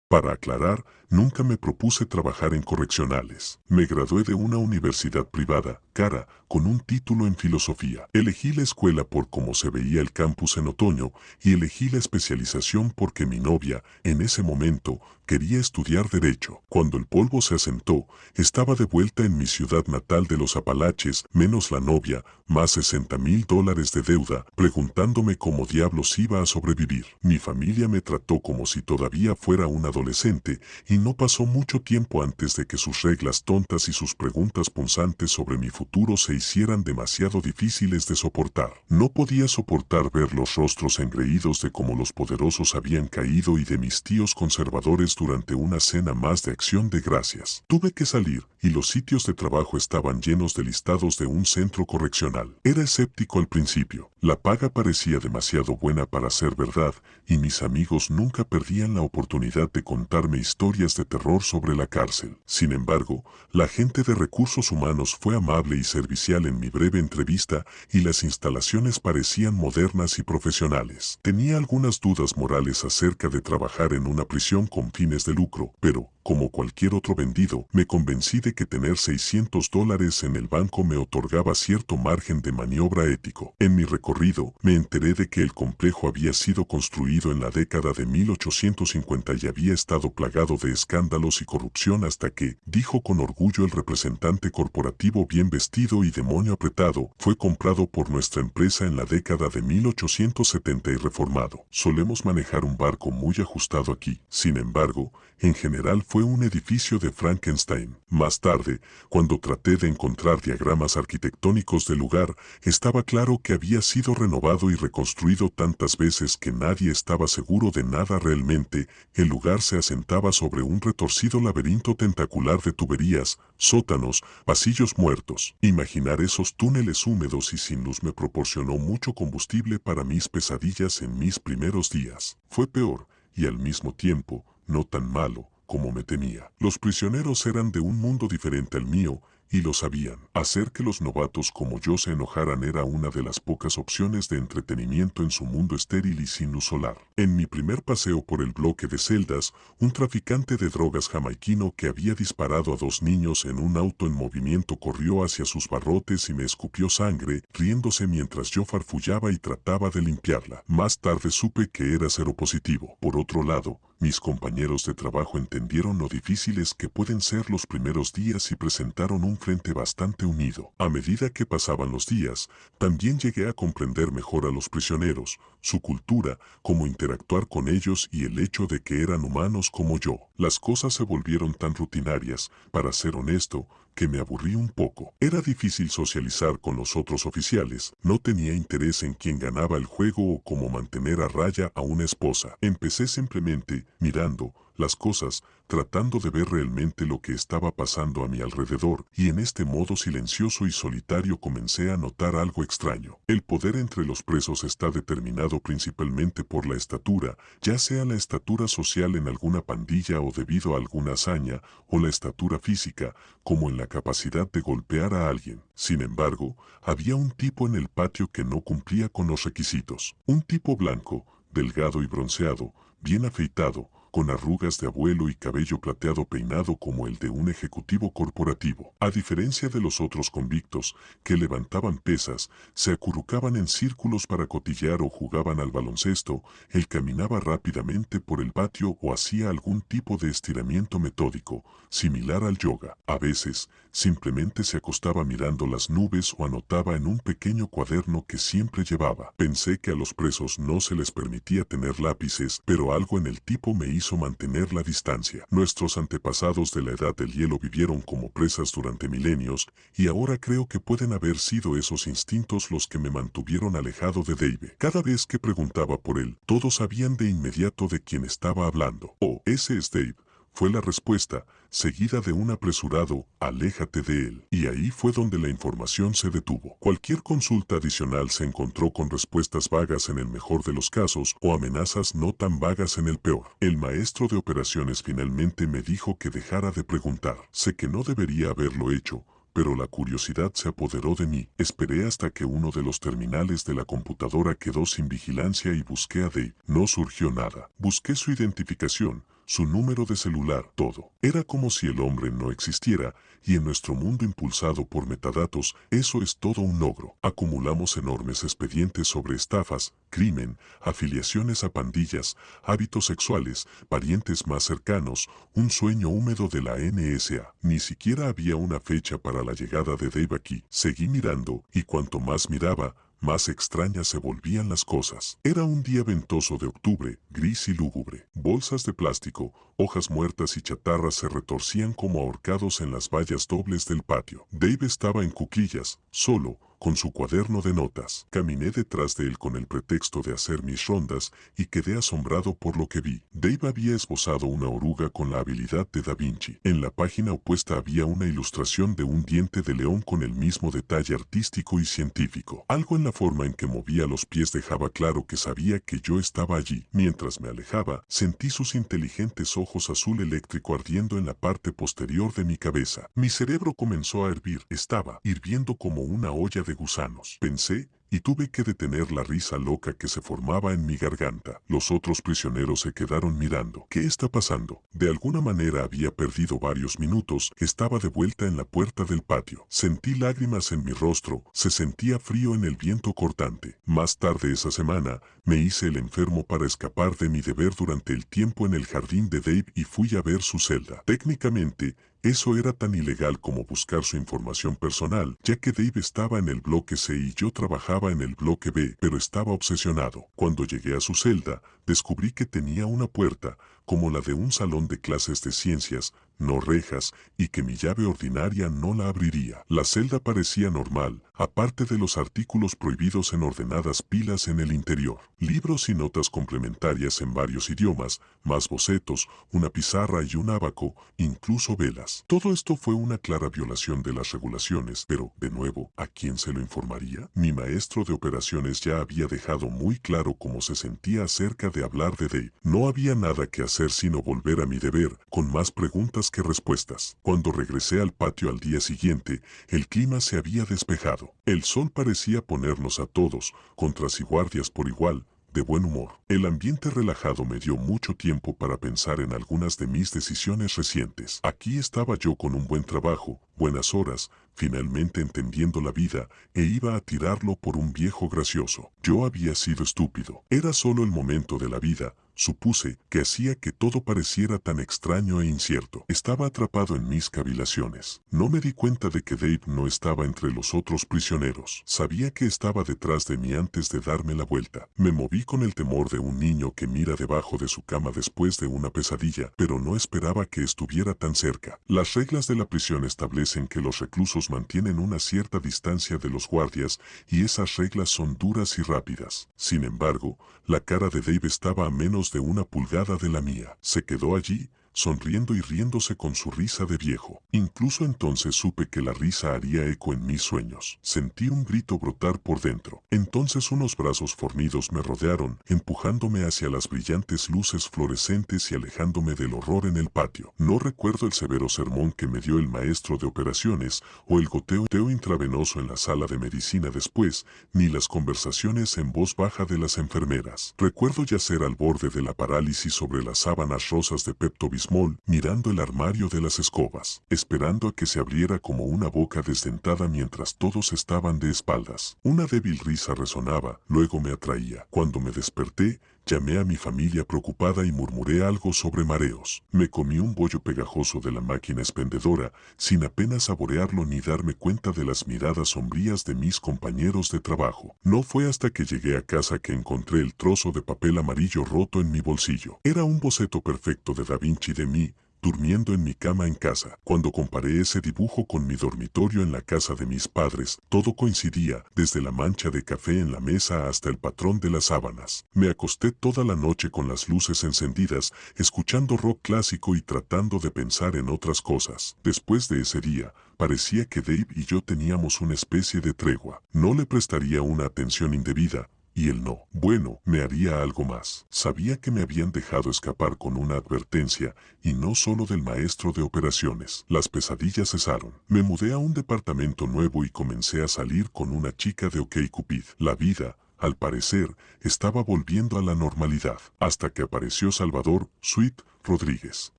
Para aclarar, nunca me propuse trabajar en correccionales. Me gradué de una universidad privada, cara, con un título en filosofía. Elegí la escuela por cómo se veía el campus en otoño y elegí la especialización porque mi novia, en ese momento, quería estudiar Derecho. Cuando el polvo se asentó, estaba de vuelta en mi ciudad natal de los Apalaches, menos la novia, más $60,000 de deuda, preguntándome cómo diablos iba a sobrevivir. Mi familia me trató como si todavía fuera un adolescente y no pasó mucho tiempo antes de que sus reglas tontas y sus preguntas punzantes sobre mi futuro se hicieran demasiado difíciles de soportar. No podía soportar ver los rostros engreídos de cómo los poderosos habían caído y de mis tíos conservadores durante una cena más de acción de gracias. Tuve que salir y los sitios de trabajo estaban llenos de listados de un centro correccional. Era escéptico al principio. La paga parecía demasiado buena para ser verdad y mis amigos nunca perdían la oportunidad de contarme historias de terror sobre la cárcel. Sin embargo, la gente de recursos humanos fue amable y servicial en mi breve entrevista y las instalaciones parecían modernas y profesionales. Tenía algunas dudas morales acerca de trabajar en una prisión con fines de lucro, pero, como cualquier otro vendido, me convencí de que tener $600 en el banco me otorgaba cierto margen de maniobra ético. En mi recorrido, me enteré de que el complejo había sido construido en la década de 1850 y había estado plagado de escándalos y corrupción hasta que, dijo con orgullo el representante corporativo bien vestido y demonio apretado, fue comprado por nuestra empresa en la década de 1870 y reformado. Solemos manejar un barco muy ajustado aquí. Sin embargo, en general fue un edificio de Frankenstein. Más tarde, cuando traté de encontrar diagramas arquitectónicos del lugar, estaba claro que había sido renovado y reconstruido tantas veces que nadie estaba seguro de nada realmente. El lugar se asentaba sobre un retorcido laberinto tentacular de tuberías, sótanos, pasillos muertos. Imaginar esos túneles húmedos y sin luz me proporcionó mucho combustible para mis pesadillas en mis primeros días. Fue peor, y al mismo tiempo, no tan malo como me temía. Los prisioneros eran de un mundo diferente al mío, y lo sabían. Hacer que los novatos como yo se enojaran era una de las pocas opciones de entretenimiento en su mundo estéril y sin luz solar. En mi primer paseo por el bloque de celdas, un traficante de drogas jamaiquino que había disparado a 2 niños en un auto en movimiento corrió hacia sus barrotes y me escupió sangre, riéndose mientras yo farfullaba y trataba de limpiarla. Más tarde supe que era seropositivo. Por otro lado, mis compañeros de trabajo entendieron lo difíciles que pueden ser los primeros días y presentaron un frente bastante unido. A medida que pasaban los días, también llegué a comprender mejor a los prisioneros, su cultura, cómo interactuar con ellos y el hecho de que eran humanos como yo. Las cosas se volvieron tan rutinarias, para ser honesto, que me aburrí un poco. Era difícil socializar con los otros oficiales, no tenía interés en quién ganaba el juego o cómo mantener a raya a una esposa. Empecé simplemente mirando las cosas, tratando de ver realmente lo que estaba pasando a mi alrededor, y en este modo silencioso y solitario comencé a notar algo extraño. El poder entre los presos está determinado principalmente por la estatura, ya sea la estatura social en alguna pandilla o debido a alguna hazaña, o la estatura física, como en la capacidad de golpear a alguien. Sin embargo, había un tipo en el patio que no cumplía con los requisitos. Un tipo blanco, delgado y bronceado, bien afeitado, con arrugas de abuelo y cabello plateado peinado como el de un ejecutivo corporativo. A diferencia de los otros convictos, que levantaban pesas, se acurrucaban en círculos para cotillar o jugaban al baloncesto, él caminaba rápidamente por el patio o hacía algún tipo de estiramiento metódico, similar al yoga. A veces, simplemente se acostaba mirando las nubes o anotaba en un pequeño cuaderno que siempre llevaba. Pensé que a los presos no se les permitía tener lápices, pero algo en el tipo me hizo mantener la distancia. Nuestros antepasados de la edad del hielo vivieron como presas durante milenios, y ahora creo que pueden haber sido esos instintos los que me mantuvieron alejado de Dave. Cada vez que preguntaba por él, todos sabían de inmediato de quién estaba hablando. Oh, ese es Dave, fue la respuesta, seguida de un apresurado, aléjate de él. Y ahí fue donde la información se detuvo. Cualquier consulta adicional se encontró con respuestas vagas en el mejor de los casos o amenazas no tan vagas en el peor. El maestro de operaciones finalmente me dijo que dejara de preguntar. Sé que no debería haberlo hecho, pero la curiosidad se apoderó de mí. Esperé hasta que uno de los terminales de la computadora quedó sin vigilancia y busqué a Dave. No surgió nada. Busqué su identificación, su número de celular, todo. Era como si el hombre no existiera, y en nuestro mundo impulsado por metadatos, eso es todo un logro. Acumulamos enormes expedientes sobre estafas, crimen, afiliaciones a pandillas, hábitos sexuales, parientes más cercanos, un sueño húmedo de la NSA. Ni siquiera había una fecha para la llegada de Dave aquí. Seguí mirando, y cuanto más miraba, más extrañas se volvían las cosas. Era un día ventoso de octubre, gris y lúgubre. Bolsas de plástico, hojas muertas y chatarras se retorcían como ahorcados en las vallas dobles del patio. Dave estaba en cuclillas, solo, con su cuaderno de notas. Caminé detrás de él con el pretexto de hacer mis rondas y quedé asombrado por lo que vi. Dave había esbozado una oruga con la habilidad de Da Vinci. En la página opuesta había una ilustración de un diente de león con el mismo detalle artístico y científico. Algo en la forma en que movía los pies dejaba claro que sabía que yo estaba allí. Mientras me alejaba, sentí sus inteligentes ojos azul eléctrico ardiendo en la parte posterior de mi cabeza. Mi cerebro comenzó a hervir. Estaba hirviendo como una olla de gusanos. Pensé, y tuve que detener la risa loca que se formaba en mi garganta. Los otros prisioneros se quedaron mirando. ¿Qué está pasando? De alguna manera había perdido varios minutos. Estaba de vuelta en la puerta del patio. Sentí lágrimas en mi rostro. Se sentía frío en el viento cortante. Más tarde esa semana, me hice el enfermo para escapar de mi deber durante el tiempo en el jardín de Dave y fui a ver su celda. Técnicamente, eso era tan ilegal como buscar su información personal, ya que Dave estaba en el bloque C y yo trabajaba en el bloque B, pero estaba obsesionado. Cuando llegué a su celda, descubrí que tenía una puerta, como la de un salón de clases de ciencias, no rejas, y que mi llave ordinaria no la abriría. La celda parecía normal, aparte de los artículos prohibidos en ordenadas pilas en el interior. Libros y notas complementarias en varios idiomas, más bocetos, una pizarra y un ábaco, incluso velas. Todo esto fue una clara violación de las regulaciones, pero, de nuevo, ¿a quién se lo informaría? Mi maestro de operaciones ya había dejado muy claro cómo se sentía acerca de hablar de Dave. No había nada que hacer sino volver a mi deber, con más preguntas que respuestas. Cuando regresé al patio al día siguiente, el clima se había despejado. El sol parecía ponernos a todos, contras y guardias por igual, de buen humor. El ambiente relajado me dio mucho tiempo para pensar en algunas de mis decisiones recientes. Aquí estaba yo con un buen trabajo, buenas horas, finalmente entendiendo la vida, e iba a tirarlo por un viejo gracioso. Yo había sido estúpido. Era solo el momento de la vida, supuse, que hacía que todo pareciera tan extraño e incierto. Estaba atrapado en mis cavilaciones. No me di cuenta de que Dave no estaba entre los otros prisioneros. Sabía que estaba detrás de mí antes de darme la vuelta. Me moví con el temor de un niño que mira debajo de su cama después de una pesadilla, pero no esperaba que estuviera tan cerca. Las reglas de la prisión establecen que los reclusos mantienen una cierta distancia de los guardias, y esas reglas son duras y rápidas. Sin embargo, la cara de Dave estaba a menos de una pulgada de la mía. Se quedó allí, sonriendo y riéndose con su risa de viejo. Incluso entonces supe que la risa haría eco en mis sueños. Sentí un grito brotar por dentro. Entonces unos brazos fornidos me rodearon, empujándome hacia las brillantes luces fluorescentes y alejándome del horror en el patio. No recuerdo el severo sermón que me dio el maestro de operaciones o el goteo intravenoso en la sala de medicina después, ni las conversaciones en voz baja de las enfermeras. Recuerdo yacer al borde de la parálisis sobre las sábanas rosas de Pepto-Bismol, mirando el armario de las escobas, esperando a que se abriera como una boca desdentada mientras todos estaban de espaldas. Una débil risa resonaba, luego me atraía. Cuando me desperté, llamé a mi familia preocupada y murmuré algo sobre mareos. Me comí un bollo pegajoso de la máquina expendedora, sin apenas saborearlo ni darme cuenta de las miradas sombrías de mis compañeros de trabajo. No fue hasta que llegué a casa que encontré el trozo de papel amarillo roto en mi bolsillo. Era un boceto perfecto de Da Vinci de mí, durmiendo en mi cama en casa. Cuando comparé ese dibujo con mi dormitorio en la casa de mis padres, todo coincidía, desde la mancha de café en la mesa hasta el patrón de las sábanas. Me acosté toda la noche con las luces encendidas, escuchando rock clásico y tratando de pensar en otras cosas. Después de ese día, parecía que Dave y yo teníamos una especie de tregua. No le prestaría una atención indebida, y él no. Bueno, me haría algo más. Sabía que me habían dejado escapar con una advertencia, y no solo del maestro de operaciones. Las pesadillas cesaron. Me mudé a un departamento nuevo y comencé a salir con una chica de OkCupid. La vida, al parecer, estaba volviendo a la normalidad, hasta que apareció Salvador, Sweet, Rodríguez.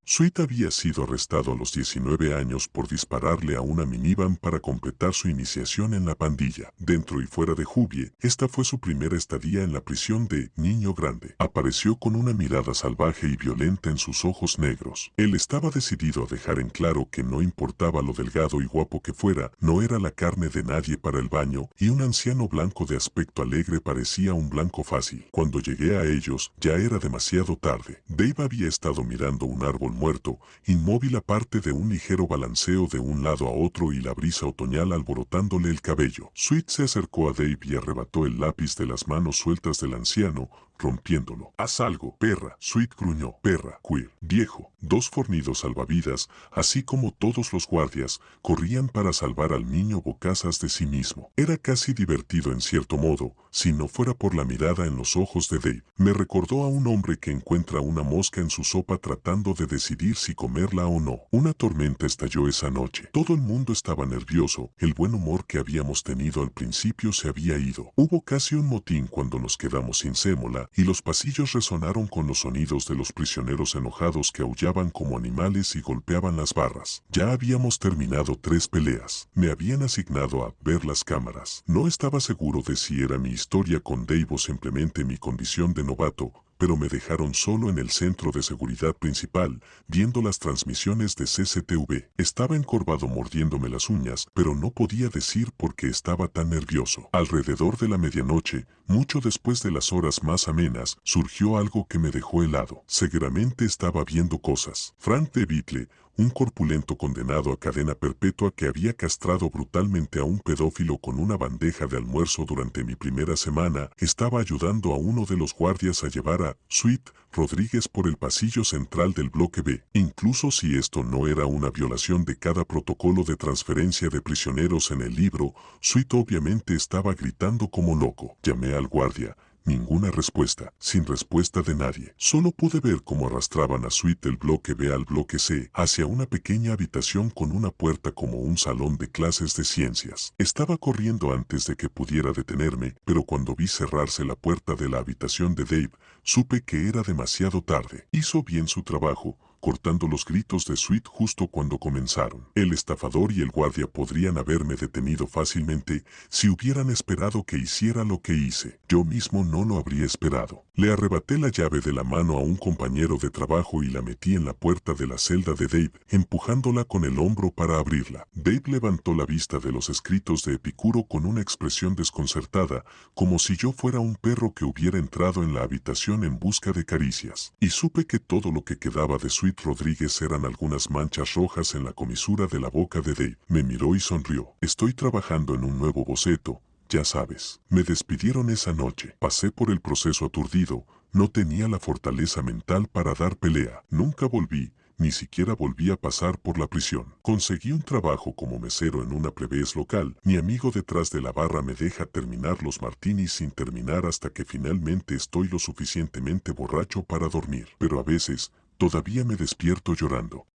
Sweet había sido arrestado a los 19 años por dispararle a una minivan para completar su iniciación en la pandilla. Dentro y fuera de Jubie, esta fue su primera estadía en la prisión de Niño Grande. Apareció con una mirada salvaje y violenta en sus ojos negros. Él estaba decidido a dejar en claro que no importaba lo delgado y guapo que fuera, no era la carne de nadie para el baño, y un anciano blanco de aspecto alegre parecía un blanco fácil. Cuando llegué a ellos, ya era demasiado tarde. Dave había estado mirando un árbol muerto, inmóvil aparte de un ligero balanceo de un lado a otro y la brisa otoñal alborotándole el cabello. Sweet se acercó a Dave y arrebató el lápiz de las manos sueltas del anciano, rompiéndolo. «Haz algo, perra», Sweet gruñó. «Perra, queer, viejo». Dos fornidos salvavidas, así como todos los guardias, corrían para salvar al niño bocazas de sí mismo. Era casi divertido en cierto modo, si no fuera por la mirada en los ojos de Dave. Me recordó a un hombre que encuentra una mosca en su sopa tratando de decidir si comerla o no. Una tormenta estalló esa noche. Todo el mundo estaba nervioso, el buen humor que habíamos tenido al principio se había ido. Hubo casi un motín cuando nos quedamos sin sémola, y los pasillos resonaron con los sonidos de los prisioneros enojados que aullaban como animales y golpeaban las barras. Ya habíamos terminado 3 peleas. Me habían asignado a ver las cámaras. No estaba seguro de si era mi historia con Dave o simplemente mi condición de novato, pero me dejaron solo en el centro de seguridad principal, viendo las transmisiones de CCTV. Estaba encorvado mordiéndome las uñas, pero no podía decir por qué estaba tan nervioso. Alrededor de la medianoche, mucho después de las horas más amenas, surgió algo que me dejó helado. Seguramente estaba viendo cosas. Frank de Beatle, un corpulento condenado a cadena perpetua que había castrado brutalmente a un pedófilo con una bandeja de almuerzo durante mi primera semana, estaba ayudando a uno de los guardias a llevar a Sweet Rodríguez por el pasillo central del bloque B. Incluso si esto no era una violación de cada protocolo de transferencia de prisioneros en el libro, Sweet obviamente estaba gritando como loco. Llamé al guardia. Ninguna respuesta, sin respuesta de nadie. Solo pude ver cómo arrastraban a Sweet del bloque B al bloque C, hacia una pequeña habitación con una puerta como un salón de clases de ciencias. Estaba corriendo antes de que pudiera detenerme, pero cuando vi cerrarse la puerta de la habitación de Dave, supe que era demasiado tarde. Hizo bien su trabajo, cortando los gritos de Sweet justo cuando comenzaron. El estafador y el guardia podrían haberme detenido fácilmente si hubieran esperado que hiciera lo que hice. Yo mismo no lo habría esperado. Le arrebaté la llave de la mano a un compañero de trabajo y la metí en la puerta de la celda de Dave, empujándola con el hombro para abrirla. Dave levantó la vista de los escritos de Epicuro con una expresión desconcertada, como si yo fuera un perro que hubiera entrado en la habitación en busca de caricias. Y supe que todo lo que quedaba de Sweet Rodríguez eran algunas manchas rojas en la comisura de la boca de Dave. Me miró y sonrió. «Estoy trabajando en un nuevo boceto, ya sabes». Me despidieron esa noche. Pasé por el proceso aturdido. No tenía la fortaleza mental para dar pelea. Nunca volví, ni siquiera volví a pasar por la prisión. Conseguí un trabajo como mesero en una plebes local. Mi amigo detrás de la barra me deja terminar los martinis sin terminar hasta que finalmente estoy lo suficientemente borracho para dormir. Pero a veces, todavía me despierto llorando.